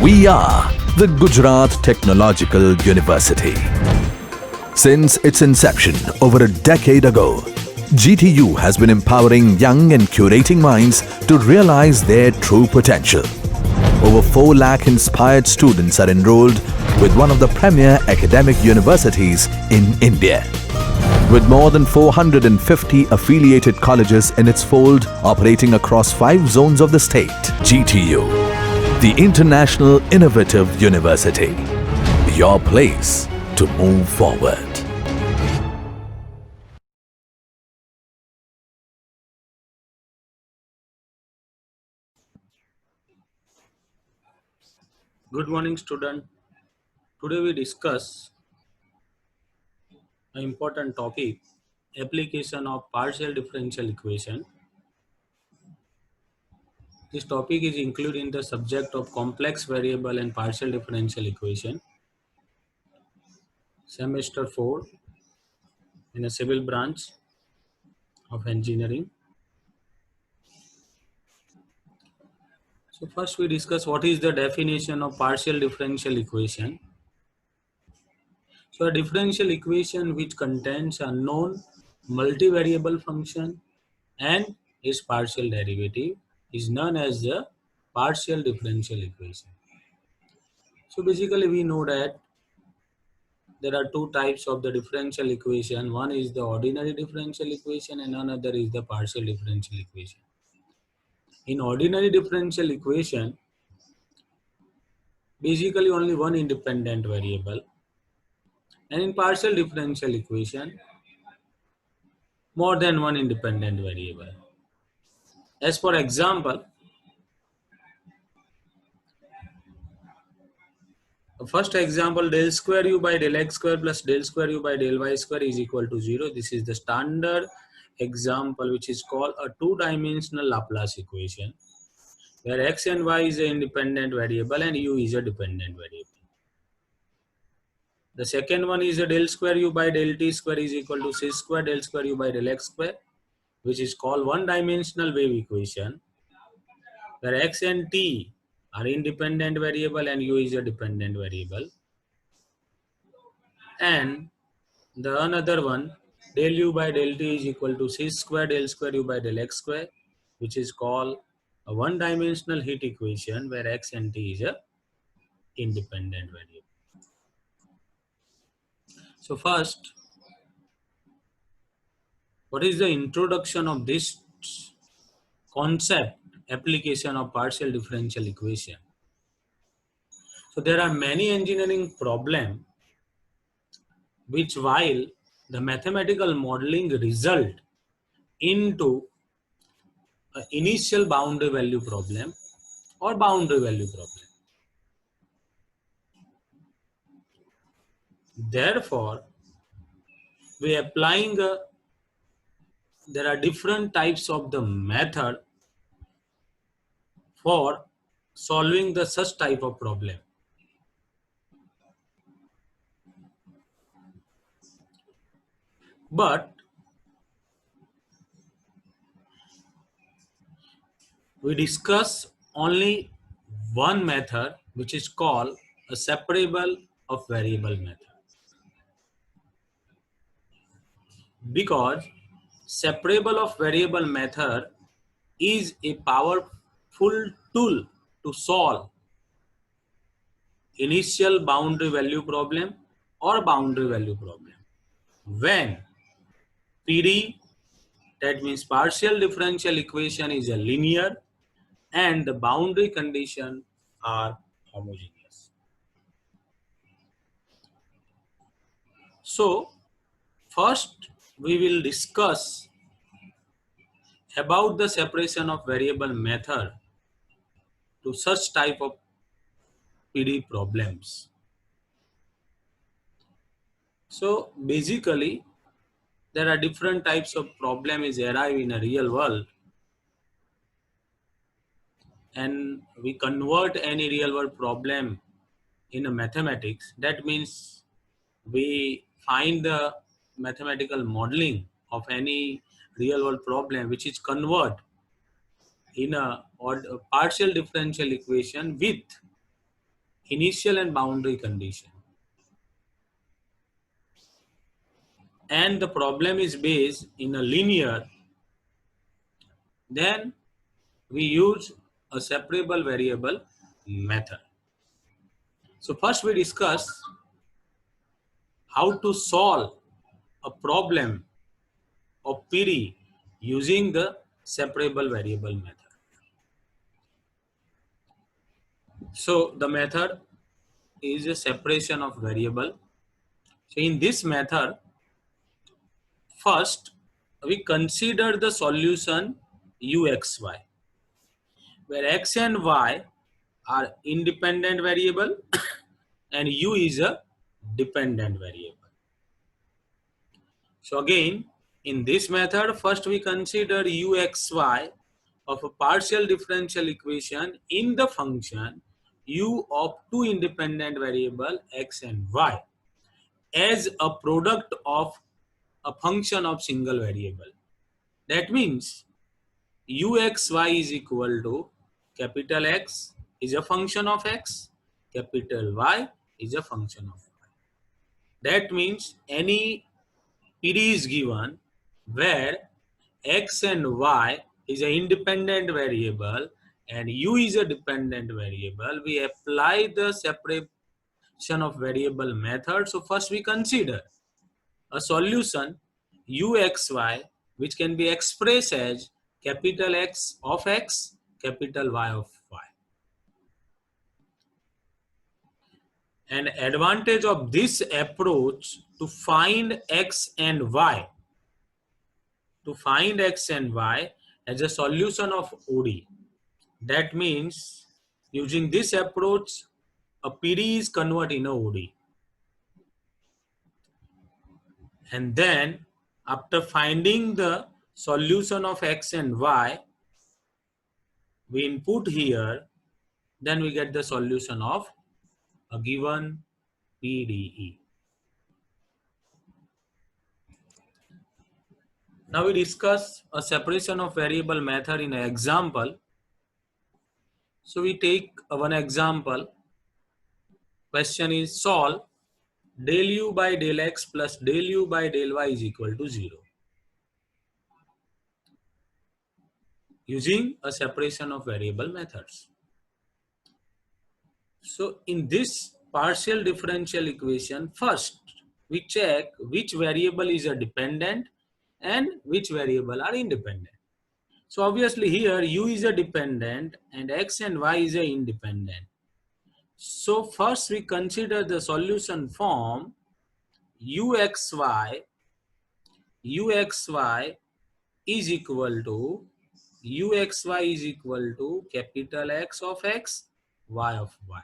We are the Gujarat Technological University. Since its inception over a decade ago, GTU has been empowering young and curating minds to realize their true potential. Over 4 lakh inspired students are enrolled with one of the premier academic universities in India. With more than 450 affiliated colleges in its fold operating across 5 zones of the state, GTU, the International Innovative University, your place to move forward. Good morning, student. Today we discuss an important topic: application of partial differential equation. This topic is included in the subject of complex variable and partial differential equation, semester 4 in a civil branch of engineering. So first we discuss what is the definition of partial differential equation. So a differential equation which contains a known multivariable function and its partial derivative is known as the partial differential equation. So basically we know that there are two types of the differential equation. One is the ordinary differential equation and another is the partial differential equation. In ordinary differential equation, basically only one independent variable, and in partial differential equation, more than one independent variable. As for example, first example, del square u by del x square plus del square u by del y square is equal to 0. This is the standard example which is called a two-dimensional Laplace equation, where x and y is an independent variable and u is a dependent variable. The second one is a del square u by del t square is equal to c square del square u by del x square, which is called one-dimensional wave equation, where x and t are independent variable and u is a dependent variable. And the another one, del u by del t is equal to c square del square u by del x square, which is called a one-dimensional heat equation, where x and t is a independent variable. So first, what is the introduction of this concept, application of partial differential equation? So there are many engineering problems which, while the mathematical modeling result into an initial boundary value problem or boundary value problem. Therefore, we applying there are different types of the method for solving the such type of problem. But we discuss only one method, which is called a separable of variable method, because separable of variable method is a powerful tool to solve initial boundary value problem or boundary value problem when PD, that means partial differential equation, is a linear and the boundary conditions are homogeneous. So first we will discuss about the separation of variable method to such type of PD problems. So basically there are different types of problems arrive in a real world, and we convert any real world problem in a mathematics. That means we find the mathematical modeling of any real world problem which is convert in a partial differential equation with initial and boundary condition. And the problem is based in a linear, then we use a separable variable method. So first we discuss how to solve a problem of PD using the separable variable method. So the method is a separation of variable. So in this method, first we consider the solution uxy, where x and y are independent variable and u is a dependent variable. So again, in this method, first we consider uxy of a partial differential equation in the function u of two independent variable x and y as a product of a function of single variable. That means uxy is equal to capital X is a function of x, capital Y is a function of y. That means any PD is given where x and y is an independent variable and u is a dependent variable, we apply the separation of variable method. So first we consider a solution uxy which can be expressed as capital X of x, capital Y of y. An advantage of this approach to find x and y as a solution of ODE. That means using this approach, a PD is converted in a ODE. And then after finding the solution of x and y, we input here, then we get the solution of a given PDE. Now we discuss a separation of variable method in an example. So we take one example. Question is solve del u by del x plus del u by del y is equal to 0 using a separation of variable methods. So in this partial differential equation, first we check which variable is a dependent and which variable are independent. So obviously here u is a dependent and x and y is a independent. So first we consider the solution form uxy is equal to capital X of x, y of y.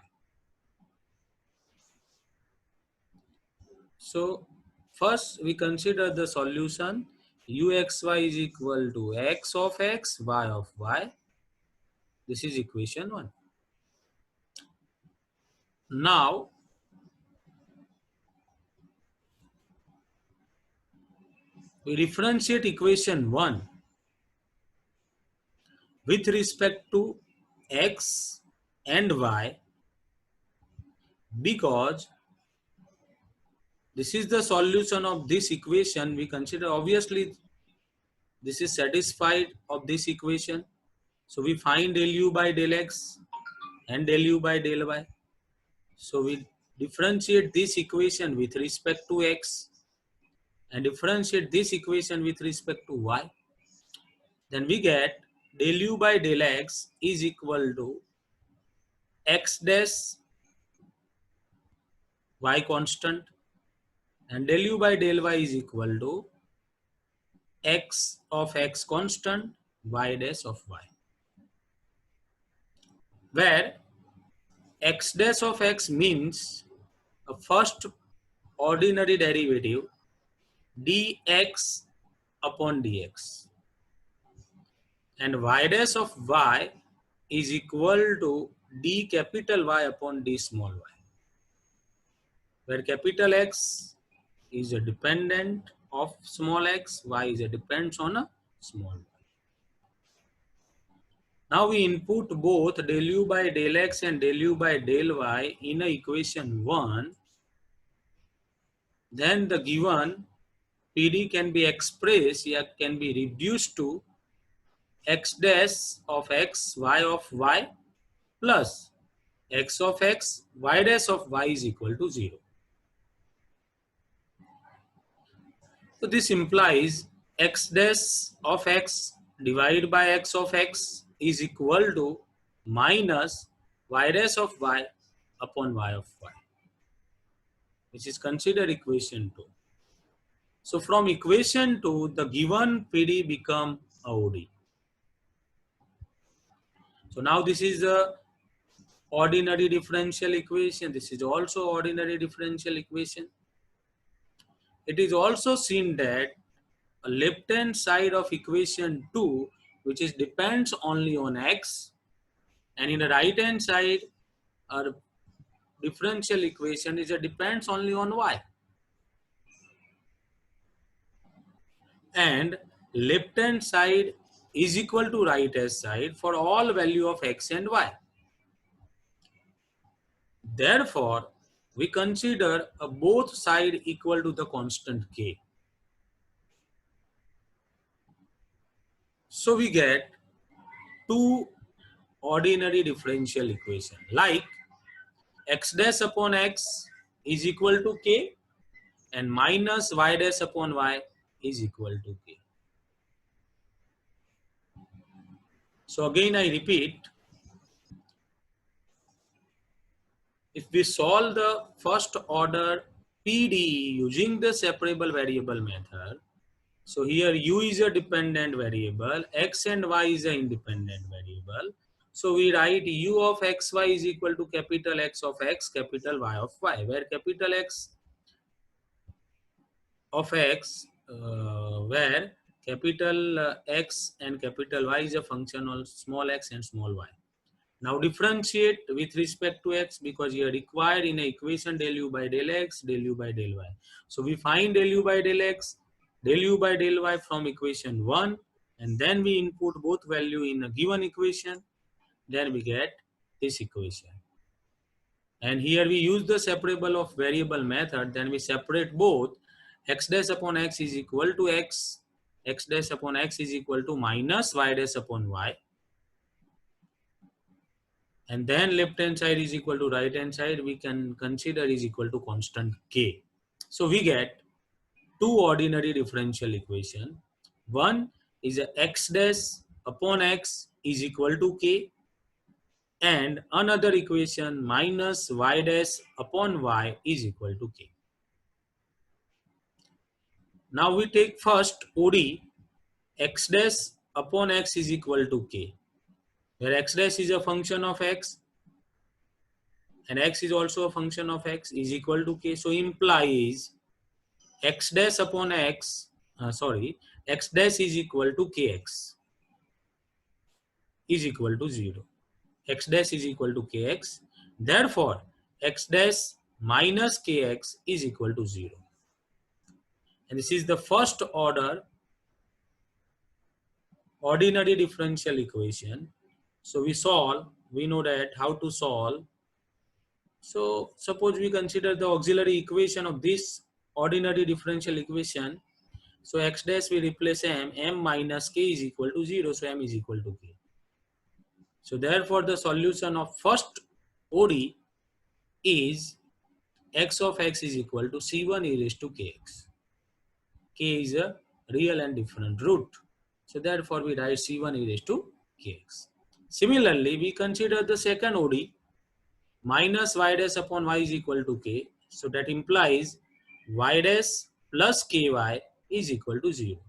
So first we consider the solution uxy is equal to x of x, y of y. This is equation 1. Now we differentiate equation 1 with respect to x and y because this is the solution of this equation. We consider obviously this is satisfied of this equation. So we find del u by del x and del u by del y. So we differentiate this equation with respect to x and differentiate this equation with respect to y. Then we get del u by del x is equal to x dash y constant and del u by del y is equal to x of x constant, y dash of y, where x dash of x means a first ordinary derivative dx upon dx and y dash of y is equal to d capital Y upon d small y, where capital X is a dependent of small x, y is a depends on a small y. Now we input both del u by del x and del u by del y in a equation 1. Then the given PD can be expressed, can be reduced to x dash of x, y of y plus x of x, y dash of y is equal to 0. So this implies x dash of x divided by x of x is equal to minus y dash of y upon y of y, which is considered equation 2. So from equation 2, the given PD become a OD. So now this is the ordinary differential equation. This is also ordinary differential equation. It is also seen that a left hand side of equation 2, which is depends only on x, and in the right hand side our differential equation is a depends only on y, and left hand side is equal to right hand side for all value of x and y. Therefore we consider a both side equal to the constant k. So we get two ordinary differential equation like x dash upon x is equal to k and minus y dash upon y is equal to k. So again I repeat, if we solve the first order PD using the separable variable method, so here u is a dependent variable, x and y is an independent variable. So we write u of xy is equal to capital X of x, capital Y of y, where capital X of x, where capital X and capital Y is a function of small x and small y. Now differentiate with respect to x because you are required in a equation del u by del x, del u by del y. So we find del u by del x, del u by del y from equation 1, and then we input both value in a given equation, then we get this equation. And here we use the separable of variable method, then we separate both. X dash upon x is equal to x, x dash upon x is equal to minus y dash upon y, and then left hand side is equal to right hand side, we can consider is equal to constant k. So we get two ordinary differential equation. One is a x dash upon x is equal to k, and another equation minus y dash upon y is equal to k. Now we take first OD, x dash upon x is equal to k, where x dash is a function of x and x is also a function of x is equal to k. So implies x dash upon x, x dash is equal to kx is equal to 0. X dash is equal to kx. Therefore, x dash minus kx is equal to 0. And this is the first order ordinary differential equation. So we know that how to solve. So suppose we consider the auxiliary equation of this ordinary differential equation. So x dash we replace m minus k is equal to 0, so m is equal to k. So therefore the solution of first OD is x of x is equal to c1 e raised to kx. K is a real and different root. So therefore we write c1 e raised to kx. Similarly, we consider the second OD, minus y dash upon y is equal to k. So that implies y dash plus ky is equal to 0.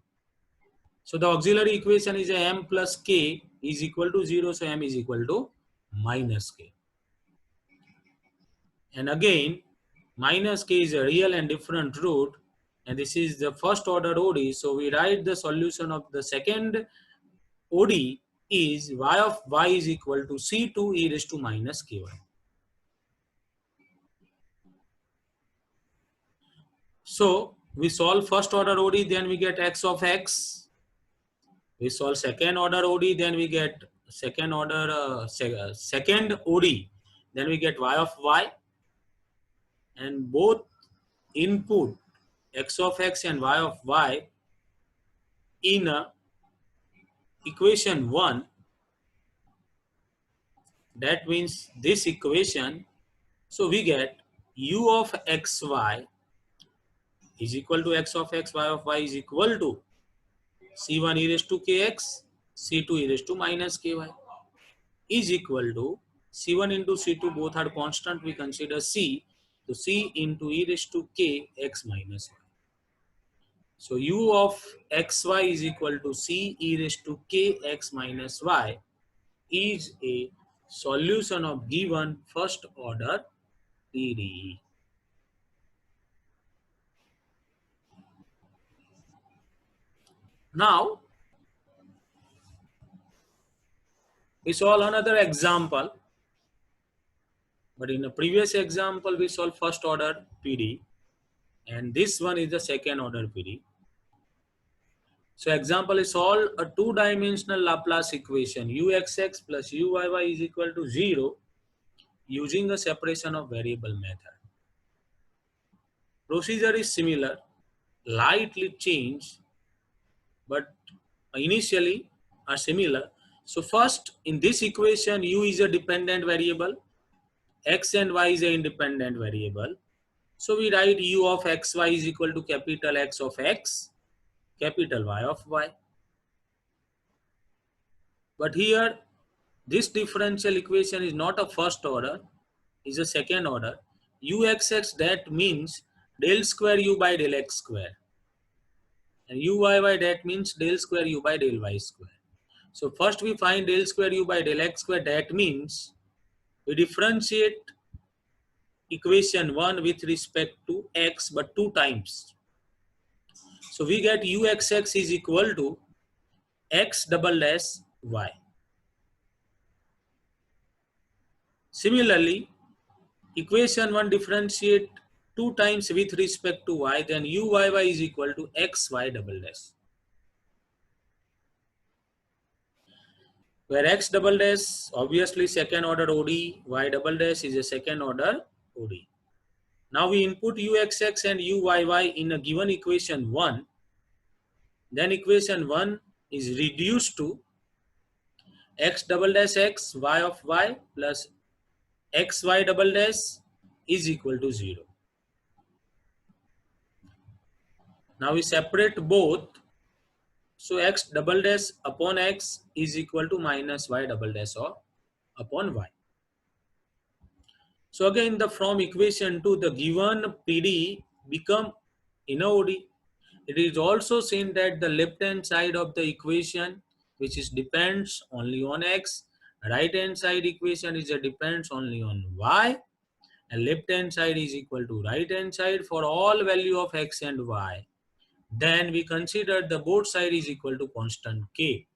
So the auxiliary equation is a m plus k is equal to 0. So m is equal to minus k. And again, minus k is a real and different root. And this is the first order OD. So we write the solution of the second OD is y of y is equal to c2 e raised to minus ky. So we solve first order OD, then we get x of x. We solve second order OD, then we get second order second OD, then we get y of y, and both input x of x and y of y in equation 1. That means this equation, so we get u of xy is equal to x of x, y of y is equal to c1 e raised to kx, c2 e raised to minus ky is equal to c1 into c2, both are constant, we consider c, so c into e raised to k x minus y. So u of xy is equal to c e raised to k x minus y is a solution of given first order PDE. Now we solve another example, but in the previous example we solved first order PD, and this one is the second order PD. So example is solve a two-dimensional Laplace equation uxx plus uyy is equal to 0 using a separation of variable method. Procedure is similar, lightly changed, but initially are similar. So first, in this equation, u is a dependent variable, x and y is an independent variable. So we write u of xy is equal to capital X of x, capital Y of y. But here, this differential equation is not a first order, is a second order. Uxx, that means del square u by del x square. And uyy, that means del square u by del y square. So first we find del square u by del x square, that means we differentiate equation 1 with respect to x but 2 times. So we get uxx is equal to x double dash y. Similarly, equation 1 differentiate 2 times with respect to y, then uyy is equal to xy double dash. Where x double dash obviously second order ODE, y double dash is a second order ODE. Now we input uxx and uyy in a given equation 1. Then equation 1 is reduced to x double dash x y of y plus xy double dash is equal to 0. Now we separate both. So x double dash upon x is equal to minus y double dash or upon y. So again, from equation 2, the given PD become in a OD. It is also seen that the left hand side of the equation, which is depends only on x, right hand side equation is a depends only on y, and left hand side is equal to right hand side for all value of x and y. Then we consider the both side is equal to constant k.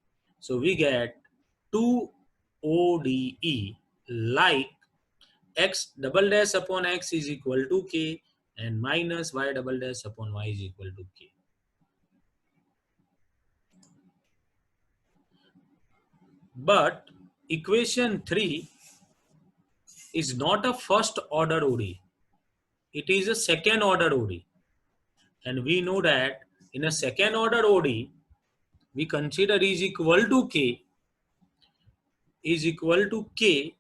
So we get 2 ODE like x double dash upon x is equal to k and minus y double dash upon y is equal to k. But equation 3 is not a first order ODE. It is a second order ODE. And we know that in a second order ODE, we consider is equal to k, is equal to k.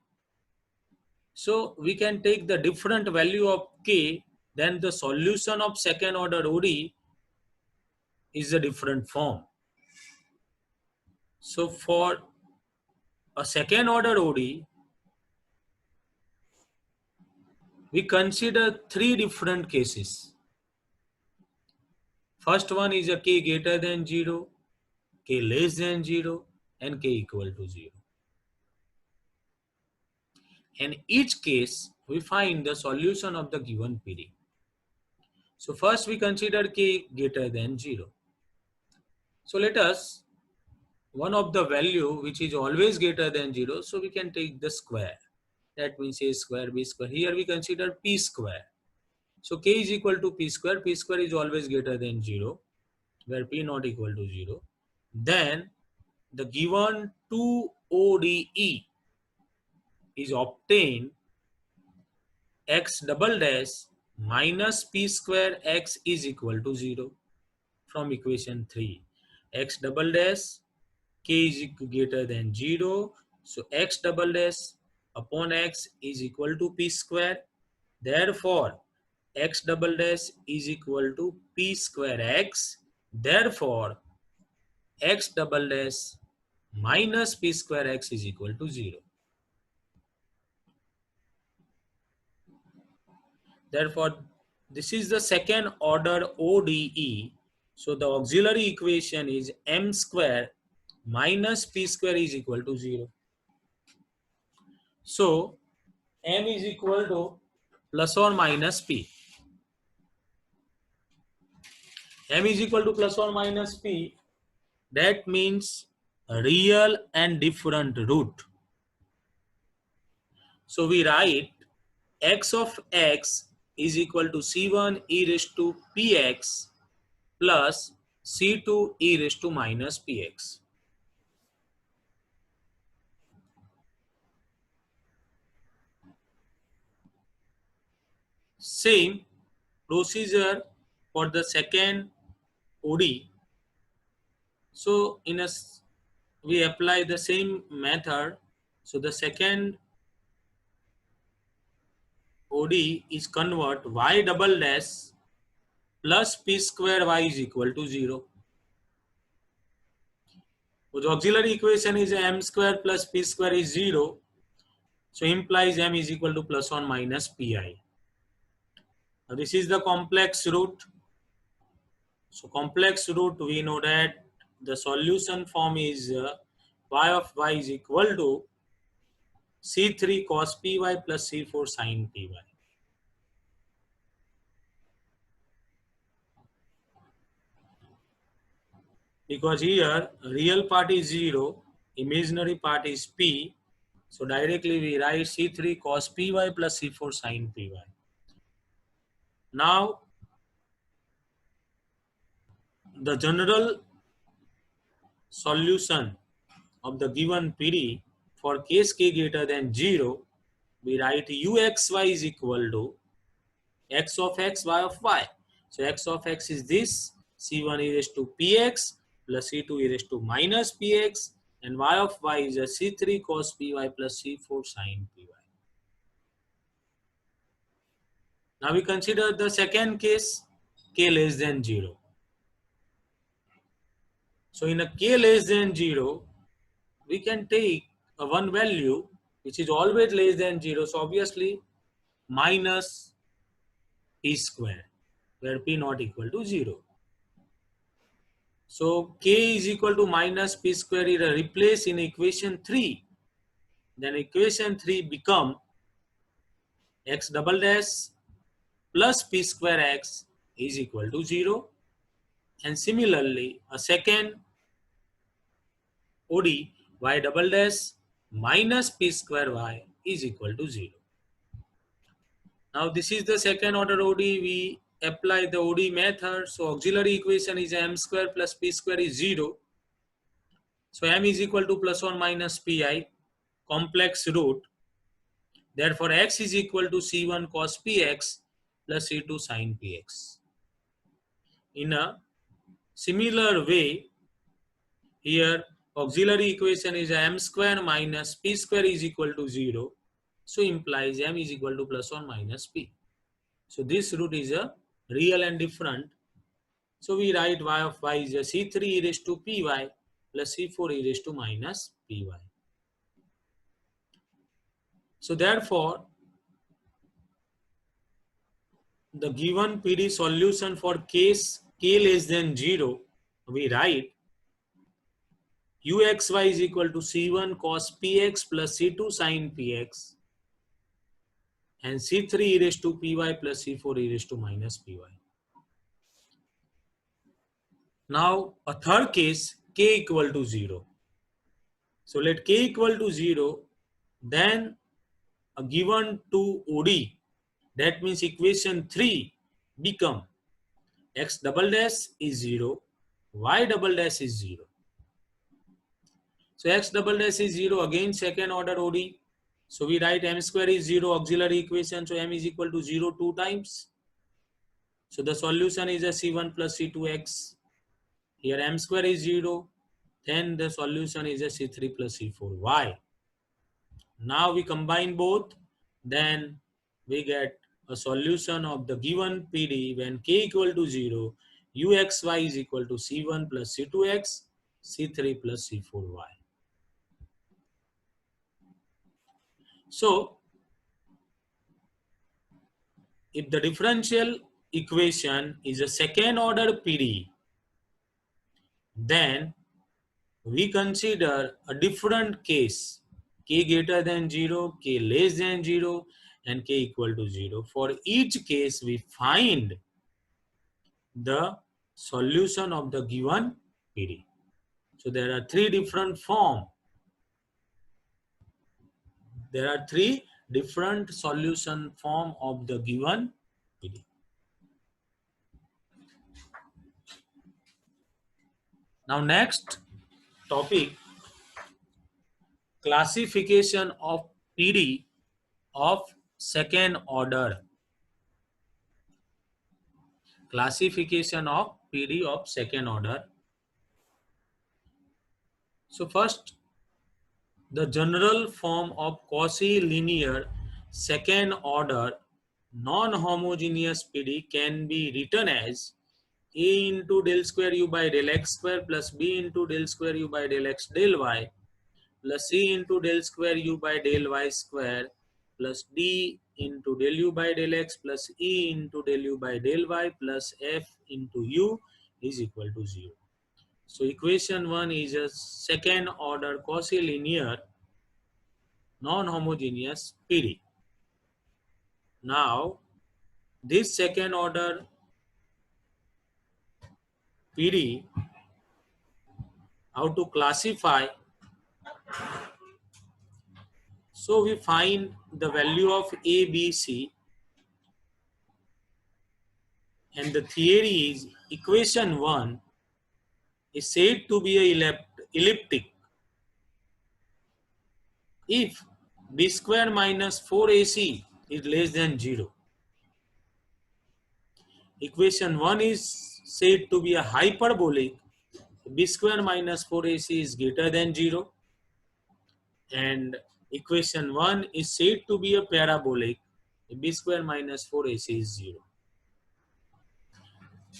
So we can take the different value of k, then the solution of second order ODE is a different form. So for a second order ODE, we consider 3 different cases. First one is a k greater than 0, k less than 0, and k equal to 0. In each case, we find the solution of the given PD. So first we consider k greater than 0. So let us, one of the value which is always greater than 0, so we can take the square. That means a square, b square. Here we consider p square. So k is equal to p square is always greater than 0, where p not equal to 0. Then the given 2 ODE is obtained x double dash minus p square x is equal to 0 from equation 3. X double dash k is greater than 0. So x double dash upon x is equal to p square. Therefore, x double dash is equal to p square x. Therefore, x double dash minus p square x is equal to 0. Therefore, this is the second order ODE. So the auxiliary equation is m square minus p square is equal to 0. So m is equal to plus or minus p. M is equal to plus or minus p. That means real and different root. So we write x of x is equal to c1 e raised to px plus c2 e raised to minus px. Same procedure for the second OD. So we apply the same method. So the second OD is convert y double dash plus p square y is equal to 0. So the auxiliary equation is m square plus p square is 0. So implies m is equal to plus or minus pi. Now this is the complex root. So complex root, we know that the solution form is y of y is equal to c3 cos py plus c4 sin py. Because here real part is 0, imaginary part is p. So directly we write c3 cos py plus c4 sin py. Now the general solution of the given PD for case k greater than 0, we write uxy is equal to x of x, y of y. So x of x is this, c1 e raised to px plus c2 e raised to minus px, and y of y is a c3 cos py plus c4 sin py. Now we consider the second case, k less than 0. So in a k less than 0, we can take a one value which is always less than 0. So obviously minus p square, where p not equal to 0. So k is equal to minus p square is replaced in equation 3. Then equation 3 become x double dash plus p square x is equal to 0. And similarly, a second OD y double dash minus p square y is equal to 0. Now this is the second order OD. We apply the OD method. So auxiliary equation is m square plus p square is 0. So m is equal to plus or minus pi, complex root. Therefore x is equal to c1 cos px plus c2 sin px. In a similar way, here auxiliary equation is m square minus p square is equal to 0. So implies m is equal to plus or minus p. So this root is a real and different. So we write y of y is a c3 e raised to py plus c4 e raised to minus py. So therefore, the given PD solution for case k less than 0, we write uxy is equal to c1 cos px plus c2 sin px and c3 e raised to py plus c4 e raised to minus py. Now a third case, k equal to 0. So let k equal to 0, then a given 2 OD, that means equation 3 become x double dash is 0, y double dash is 0. So x double dash is 0, again second order ODE. So we write m square is 0, auxiliary equation, so m is equal to 0 two times. So the solution is a C1 plus C2x. Here m square is 0, then the solution is a C3 plus C4y. Now we combine both, then we get a solution of the given PD when k equal to 0, uxy is equal to C1 plus C2x, C3 plus C4y. So if the differential equation is a second order PD, then we consider a different case, k greater than 0, k less than 0, and k equal to 0. For each case, we find the solution of the given PD. So there are three different forms. There are three different solution form of the given PD. Now next topic, classification of PD of second order. Classification of PD of second order. So first, the general form of Cauchy-linear second order non-homogeneous PD can be written as A into del square u by del x square plus B into del square u by del x del y plus C into del square u by del y square plus D into del u by del x plus E into del u by del y plus F into u is equal to 0. So equation 1 is a second order Cauchy-linear non-homogeneous PD. Now this second order PD, how to classify? So we find the value of A, B, C, and the theory is equation 1 is said to be a elliptic if B square minus 4AC is less than 0. Equation 1 is said to be a hyperbolic if B square minus 4AC is greater than 0. And equation 1 is said to be a parabolic if B square minus 4AC is 0.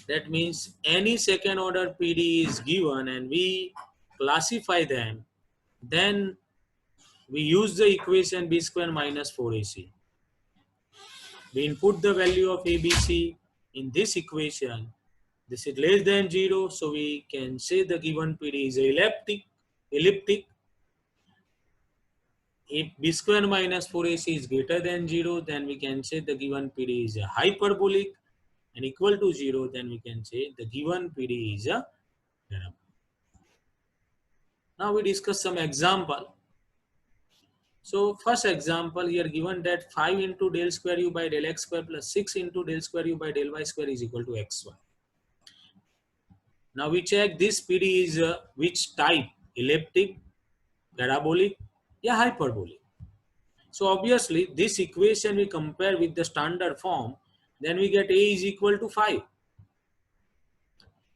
That means any second order PD is given and we classify them, then we use the equation B square minus 4AC. We input the value of ABC in this equation. This is less than 0, so we can say the given PD is elliptic. If B square minus 4AC is greater than 0, then we can say the given PD is a hyperbolic, and equal to 0, then we can say the given PD is a parabolic. Now we discuss some example. So first example here given that 5 into del square u by del x square plus 6 into del square u by del y square is equal to xy. Now we check this PD is which type, elliptic, parabolic, yeah, hyperbolic. So obviously this equation we compare with the standard form, then we get A is equal to 5,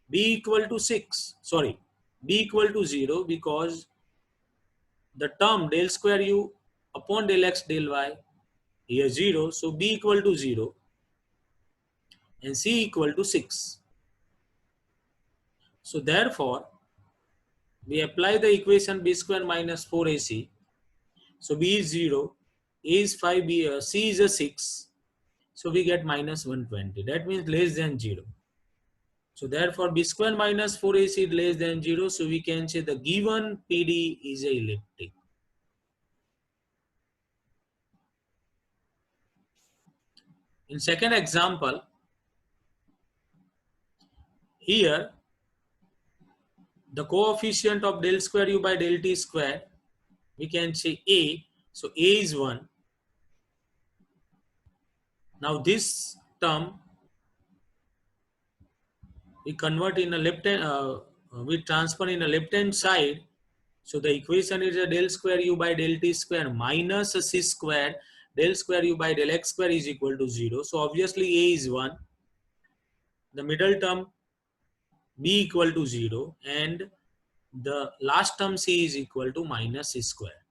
B equal to 6, sorry, B equal to 0 because the term del square u upon del x del y here 0, so B equal to 0 and C equal to 6. So therefore we apply the equation B square minus 4AC. So B is 0, A is 5, C is a 6. So we get minus 120. That means less than 0. So therefore B square minus 4AC is less than 0. So we can say the given PD is a elliptic. In second example, here the coefficient of del square u by del t square, we can say A. So A is 1. Now this term we convert in a left hand, we transfer in a left hand side. So the equation is a del square u by del t square minus a c square del square u by del x square is equal to 0. So obviously a is 1. The middle term b equal to 0 and the last term c is equal to minus c square.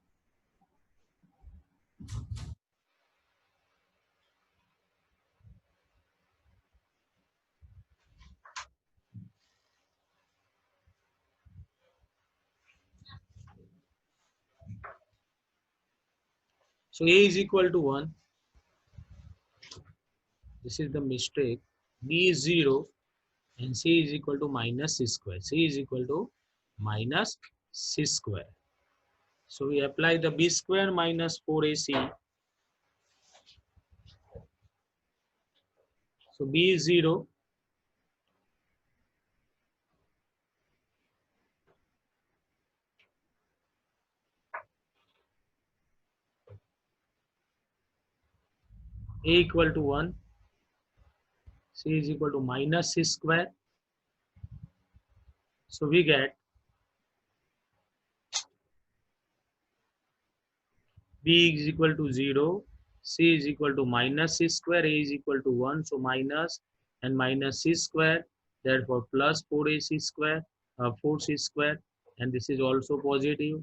So a is equal to 1. This is the mistake. B is 0 and c is equal to minus c square. C is equal to minus c square. So we apply the b square minus 4ac. So b is 0. A equal to 1. C is equal to minus c square. So we get B is equal to 0, C is equal to minus C square, A is equal to 1, so minus and minus C square, therefore plus 4AC square, 4C square, and this is also positive.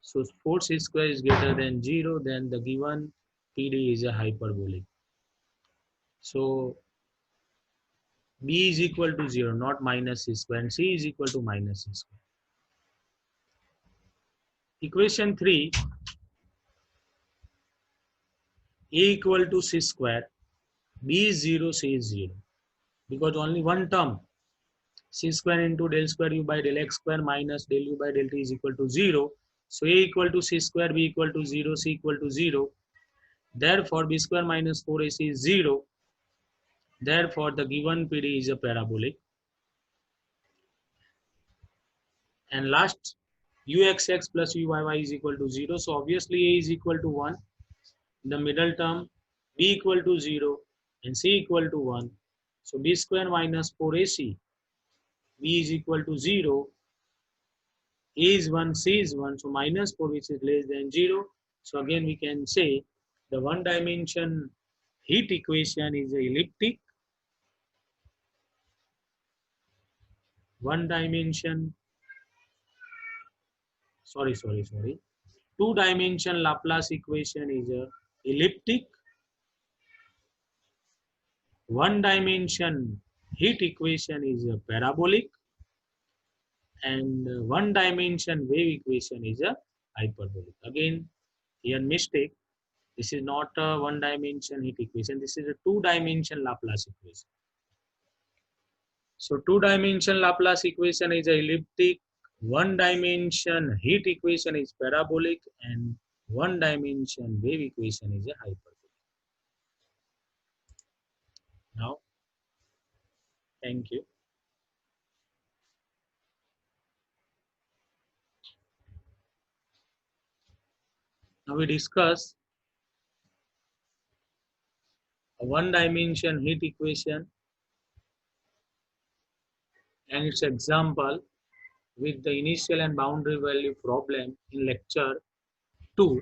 So 4C square is greater than 0, then the given PD is a hyperbolic. So B is equal to 0, not minus C square, and C is equal to minus C square. Equation 3, A equal to C square, B is 0, C is 0. Because only one term, c square into del square u by del x square minus del u by del t is equal to 0. So a equal to c square, b equal to 0, c equal to 0. Therefore b square minus 4ac is 0. Therefore the given PD is a parabolic. And last, uxx plus uyy is equal to 0. So obviously a is equal to 1. The middle term, b equal to 0 and c equal to 1. So b square minus 4ac, b is equal to 0. A is 1, C is 1, so minus 4 which is less than 0. So again we can say the one dimension heat equation is elliptic. One dimension, two dimension Laplace equation is elliptic. One dimension heat equation is parabolic. And one dimension wave equation is a hyperbolic. Again, here mistake. This is not a one dimension heat equation. This is a two dimension Laplace equation. So two dimension Laplace equation is a elliptic. One dimension heat equation is parabolic, and one dimension wave equation is a hyperbolic. Now, thank you. Now we discuss a one dimension heat equation and its example with the initial and boundary value problem in lecture 2.